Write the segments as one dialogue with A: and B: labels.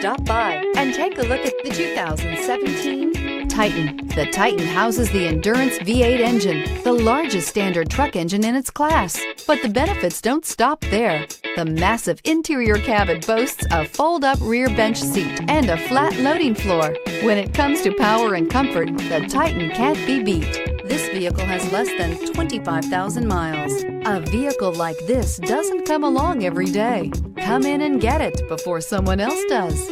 A: Stop by and take a look at the 2017 Titan. The Titan houses the Endurance V8 engine, the largest standard truck engine in its class. But the benefits don't stop there. The massive interior cabin boasts a fold-up rear bench seat and a flat loading floor. When it comes to power and comfort, the Titan can't be beat. This vehicle has less than 25,000 miles. A vehicle like this doesn't come along every day. Come in and get it before someone else does.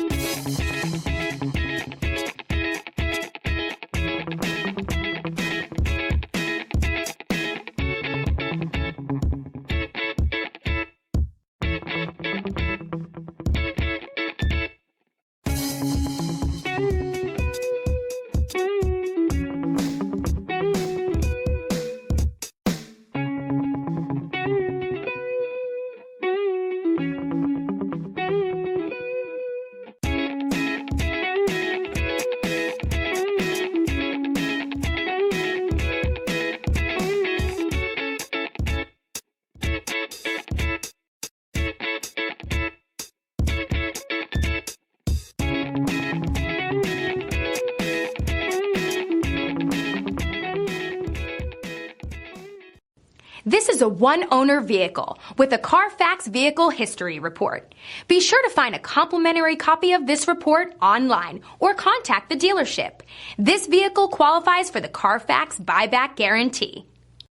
B: This is a one-owner vehicle with a Carfax Vehicle History Report. Be sure to find a complimentary copy of this report online or contact the dealership. This vehicle qualifies for the Carfax Buyback Guarantee.